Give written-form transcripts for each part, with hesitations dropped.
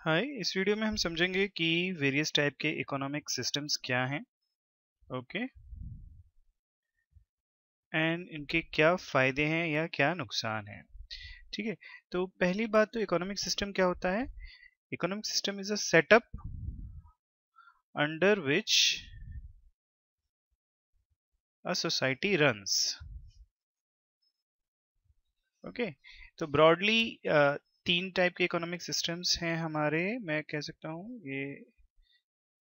हाय, इस वीडियो में हम समझेंगे कि वेरियस टाइप के इकोनॉमिक सिस्टम्स क्या हैं, ओके, एंड इनके क्या फायदे हैं या क्या नुकसान हैं। ठीक है, तो पहली बात तो इकोनॉमिक सिस्टम क्या होता है। Economic system is a setup under which a society runs. Okay, तो ब्रॉडली तीन टाइप के इकोनॉमिक सिस्टम्स हैं हमारे। मैं कह सकता हूँ ये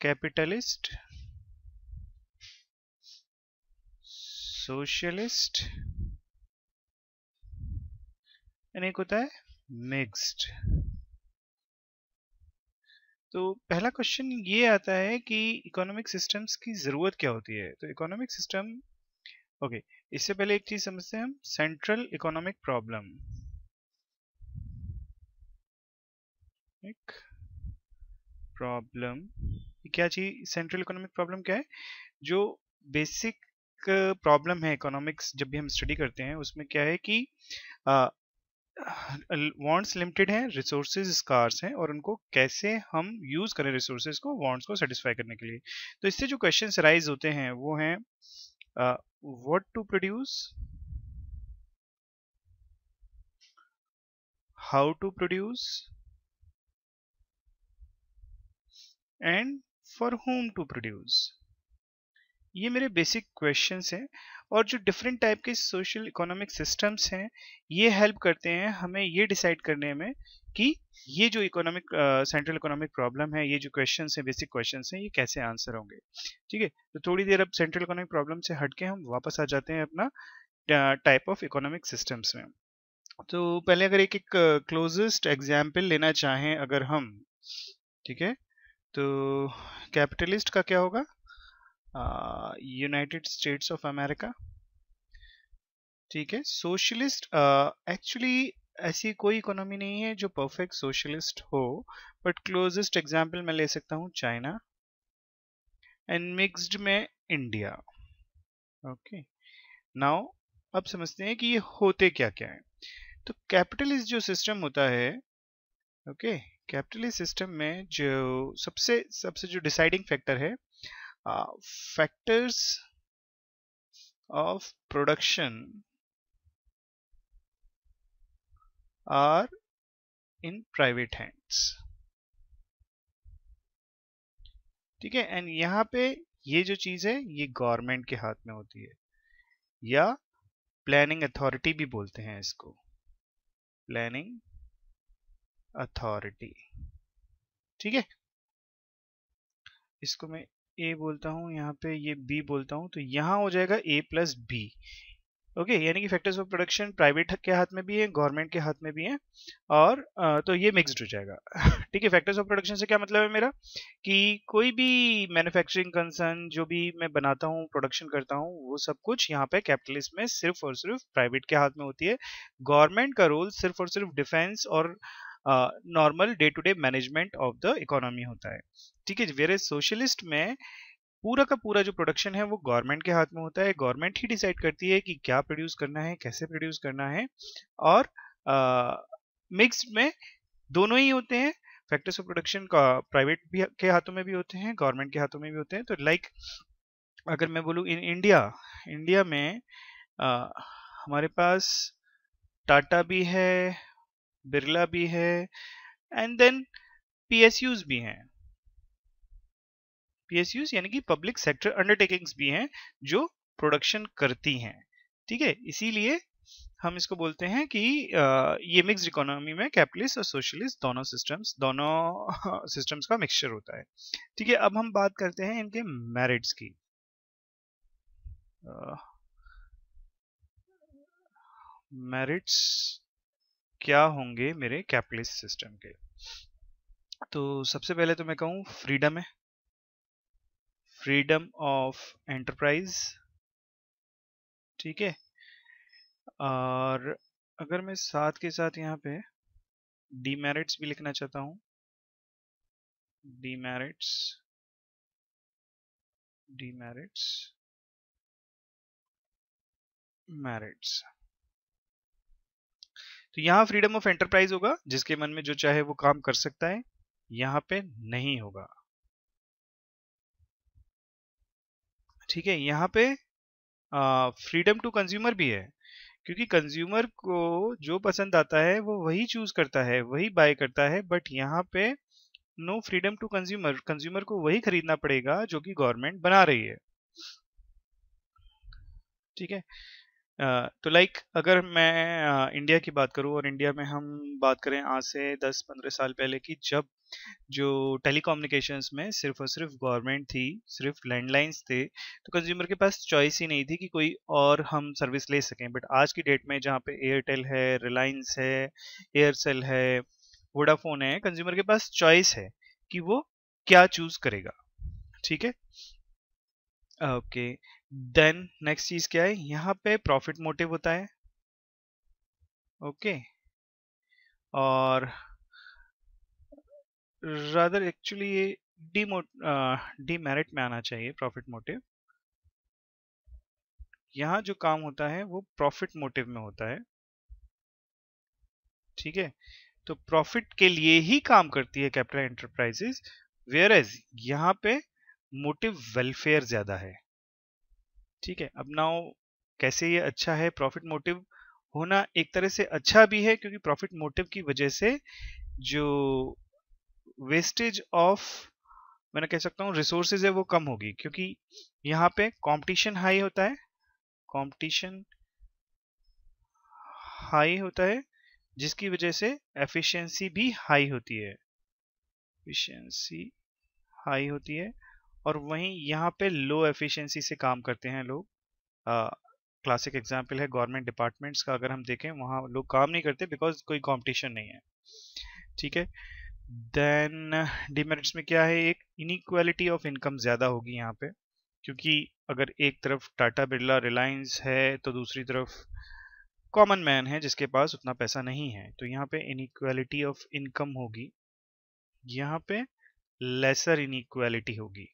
कैपिटलिस्ट, सोशलिस्ट एंड एक होता है मिक्स्ड। तो पहला क्वेश्चन ये आता है कि इकोनॉमिक सिस्टम्स की जरूरत क्या होती है। तो इकोनॉमिक सिस्टम, ओके, इससे पहले एक चीज समझते हैं हम, सेंट्रल इकोनॉमिक प्रॉब्लम। एक प्रॉब्लम, क्या चीज सेंट्रल इकोनॉमिक प्रॉब्लम क्या है? जो बेसिक प्रॉब्लम है इकोनॉमिक्स, जब भी हम स्टडी करते हैं उसमें क्या है कि वांट्स लिमिटेड हैं, रिसोर्सेज स्कार्स हैं, और उनको कैसे हम यूज करें रिसोर्सेज को वांट्स को सेटिस्फाई करने के लिए। तो इससे जो क्वेश्चंस राइज होते हैं वो हैं what to produce, how to produce, and for whom to produce। ये मेरे बेसिक क्वेश्चंस हैं, और जो डिफरेंट टाइप के सोशल इकोनॉमिक सिस्टम्स हैं ये हेल्प करते हैं हमें ये डिसाइड करने में कि ये जो इकोनॉमिक सेंट्रल इकोनॉमिक प्रॉब्लम है, ये जो क्वेश्चंस हैं, बेसिक क्वेश्चंस हैं, ये कैसे आंसर होंगे। ठीक है, तो थोड़ी देर अब सेंट्रल इकोनॉमिक प्रॉब्लम से हटके हम वापस आ जाते हैं अपना टाइप ऑफ इकोनॉमिक सिस्टम्स में। तो पहले अगर एक एक क्लोजेस्ट एग्जाम्पल लेना चाहें अगर हम, ठीक है, तो कैपिटलिस्ट का क्या होगा? United states of America. ठीक है, सोशलिस्ट, एक्चुअली ऐसी कोई इकोनॉमी नहीं है जो परफेक्ट सोशलिस्ट हो, बट क्लोजेस्ट एग्जाम्पल मैं ले सकता हूँ चाइना, एंड मिक्स्ड में इंडिया। ओके, नाउ अब समझते हैं कि ये होते क्या क्या है। तो कैपिटलिस्ट जो सिस्टम होता है, ओके, कैपिटलिस्ट सिस्टम में जो सबसे सबसे जो डिसाइडिंग फैक्टर है, factors of production are in private hands. ठीक है, एंड यहाँ पे ये जो चीज है ये गवर्नमेंट के हाथ में होती है, या प्लानिंग अथॉरिटी भी बोलते हैं इसको, प्लानिंग अथॉरिटी। ठीक है, इसको मैं ए बोलता हूँ, यहाँ पे ये बी बोलता हूँ, तो यहाँ हो जाएगा ए प्लस बी। ओके, यानी कि फैक्टर्स ऑफ प्रोडक्शन प्राइवेट के हाथ में भी है, गवर्नमेंट के हाथ में भी है, और तो ये मिक्स्ड हो जाएगा। ठीक है, फैक्टर्स ऑफ प्रोडक्शन से क्या मतलब है मेरा कि कोई भी मैन्युफैक्चरिंग कंसर्न जो भी मैं बनाता हूँ, प्रोडक्शन करता हूँ, वो सब कुछ यहाँ पे कैपिटलिस्ट में सिर्फ और सिर्फ प्राइवेट के हाथ में होती है। गवर्नमेंट का रोल सिर्फ और सिर्फ डिफेंस और normal day to day management of the economy होता है। ठीक है, वेरे सोशलिस्ट में पूरा का पूरा जो प्रोडक्शन है वो गवर्नमेंट के हाथ में होता है, गवर्नमेंट ही डिसाइड करती है कि क्या प्रोड्यूस करना है, कैसे प्रोड्यूस करना है। और मिक्स्ड में दोनों ही होते हैं, फैक्टर्स ऑफ प्रोडक्शन का प्राइवेट भी के हाथों में भी होते हैं, गवर्नमेंट के हाथों में भी होते हैं। तो लाइक अगर मैं बोलूँ इन इंडिया, इंडिया में अ, हमारे पास टाटा भी है, बिरला भी है, एंड देन पीएसयूज भी हैं। पीएसयूज यानी कि पब्लिक सेक्टर अंडरटेकिंग्स भी हैं जो प्रोडक्शन करती हैं। ठीक है, इसीलिए हम इसको बोलते हैं कि ये मिक्स्ड इकोनॉमी में कैपिटलिस्ट और सोशलिस्ट दोनों सिस्टम्स का मिक्सचर होता है। ठीक है, अब हम बात करते हैं इनके मेरिट्स की। मेरिट्स क्या होंगे मेरे कैपिटलिस्ट सिस्टम के? तो सबसे पहले तो मैं कहूँ फ्रीडम है, फ्रीडम ऑफ एंटरप्राइज। ठीक है, और अगर मैं साथ के साथ यहाँ पे डीमेरिट्स भी लिखना चाहता हूँ, डीमेरिट्स, डीमेरिट्स, मेरिट्स। तो यहाँ फ्रीडम ऑफ एंटरप्राइज होगा, जिसके मन में जो चाहे वो काम कर सकता है, यहाँ पे नहीं होगा। ठीक है, यहाँ पे फ्रीडम टू कंज्यूमर भी है, क्योंकि कंज्यूमर को जो पसंद आता है वो वही चूज करता है, वही बाय करता है। बट यहाँ पे no freedom to consumer, consumer को वही खरीदना पड़ेगा जो कि गवर्नमेंट बना रही है। ठीक है, तो लाइक अगर मैं इंडिया की बात करूं, और इंडिया में हम बात करें आज से 10-15 साल पहले की, जब जो टेलीकम्युनिकेशंस में सिर्फ और सिर्फ गवर्नमेंट थी, सिर्फ लैंडलाइंस थे, तो कंज्यूमर के पास चॉइस ही नहीं थी कि कोई और हम सर्विस ले सकें। बट आज की डेट में जहाँ पे एयरटेल है, रिलायंस है, एयरसेल है, वोडाफोन है, कंज्यूमर के पास चॉइस है कि वो क्या चूज करेगा। ठीक है, ओके। देन नेक्स्ट चीज क्या है, यहाँ पे प्रॉफिट मोटिव होता है। ओके, और रादर एक्चुअली ये डीमेरिट में आना चाहिए प्रॉफिट मोटिव। यहाँ जो काम होता है वो प्रॉफिट मोटिव में होता है। ठीक है, तो प्रॉफिट के लिए ही काम करती है कैपिटल एंटरप्राइजेस, वेयर एज यहाँ पे मोटिव वेलफेयर ज्यादा है। ठीक है, अब नाउ कैसे ये अच्छा है, प्रॉफिट मोटिव होना एक तरह से अच्छा भी है, क्योंकि प्रॉफिट मोटिव की वजह से जो वेस्टेज ऑफ, मैंने कह सकता हूँ, रिसोर्सेज है वो कम होगी, क्योंकि यहाँ पे कंपटीशन हाई होता है, कंपटीशन हाई होता है, जिसकी वजह से एफिशिएंसी भी हाई होती है, एफिशिएंसी हाई होती है। और वहीं यहाँ पे लो एफिशिएंसी से काम करते हैं लोग। क्लासिक एग्जांपल है गवर्नमेंट डिपार्टमेंट्स का, अगर हम देखें वहाँ लोग काम नहीं करते बिकॉज कोई कंपटीशन नहीं है। ठीक है, देन डिमेरिट्स में क्या है, एक इनइक्वालिटी ऑफ इनकम ज्यादा होगी यहाँ पे, क्योंकि अगर एक तरफ टाटा बिरला रिलायंस है तो दूसरी तरफ कॉमन मैन है जिसके पास उतना पैसा नहीं है, तो यहाँ पे इनइक्वालिटी ऑफ इनकम होगी, यहाँ पे लेसर इनइक्वालिटी होगी।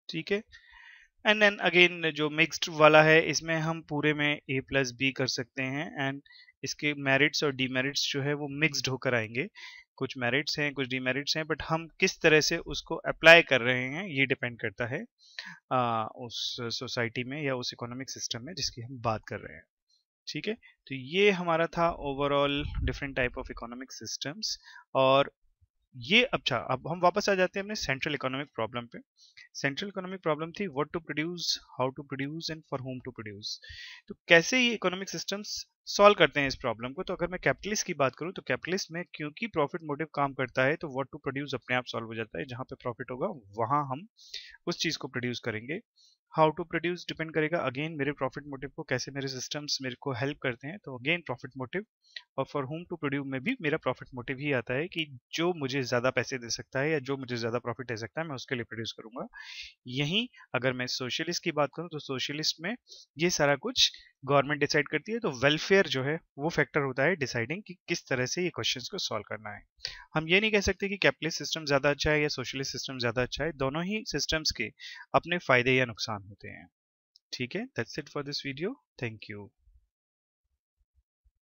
ठीक है, एंड देन अगेन जो मिक्स्ड वाला है, इसमें हम पूरे में ए प्लस बी कर सकते हैं, एंड इसके मेरिट्स और डीमेरिट्स जो है वो मिक्स्ड होकर आएंगे। कुछ मेरिट्स हैं, कुछ डीमेरिट्स हैं, बट हम किस तरह से उसको अप्लाई कर रहे हैं ये डिपेंड करता है उस सोसाइटी में या उस इकोनॉमिक सिस्टम में जिसकी हम बात कर रहे हैं। ठीक है, तो ये हमारा था overall different type of economic systems. और ये अच्छा, अब हम वापस आ जाते हैं अपने सेंट्रल इकोनॉमिक प्रॉब्लम पे। सेंट्रल इकोनॉमिक प्रॉब्लम थी what to produce, how to produce and for whom to produce. तो कैसे ये इकोनॉमिक सिस्टम्स सॉल्व करते हैं इस प्रॉब्लम को। तो अगर मैं कैपिटलिस्ट की बात करूं, तो कैपिटलिस्ट में क्योंकि प्रॉफिट मोटिव काम करता है, तो व्हाट टू प्रोड्यूस अपने आप सॉल्व हो जाता है। जहां पे प्रॉफिट होगा वहां हम उस चीज को प्रोड्यूस करेंगे। हाउ टू प्रोड्यूस डिपेंड करेगा अगेन मेरे प्रॉफिट मोटिव को, कैसे मेरे सिस्टम्स मेरे को हेल्प करते हैं, तो अगेन प्रॉफिट मोटिव। और फॉर होम टू प्रोड्यूस में भी मेरा प्रॉफिट मोटिव ही आता है कि जो मुझे ज्यादा पैसे दे सकता है या जो मुझे ज्यादा प्रॉफिट दे सकता है मैं उसके लिए प्रोड्यूस करूंगा। यही अगर मैं सोशलिस्ट की बात करूं, तो सोशलिस्ट में ये सारा कुछ गवर्नमेंट डिसाइड करती है, तो वेलफेयर जो है वो फैक्टर होता है डिसाइडिंग कि किस तरह से ये क्वेश्चंस को सॉल्व करना है। हम ये नहीं कह सकते कि कैपिटलिस्ट सिस्टम ज्यादा अच्छा है या सोशलिस्ट सिस्टम ज्यादा अच्छा है, दोनों ही सिस्टम्स के अपने फायदे या नुकसान होते हैं। ठीक है, that's it for this video, thank you.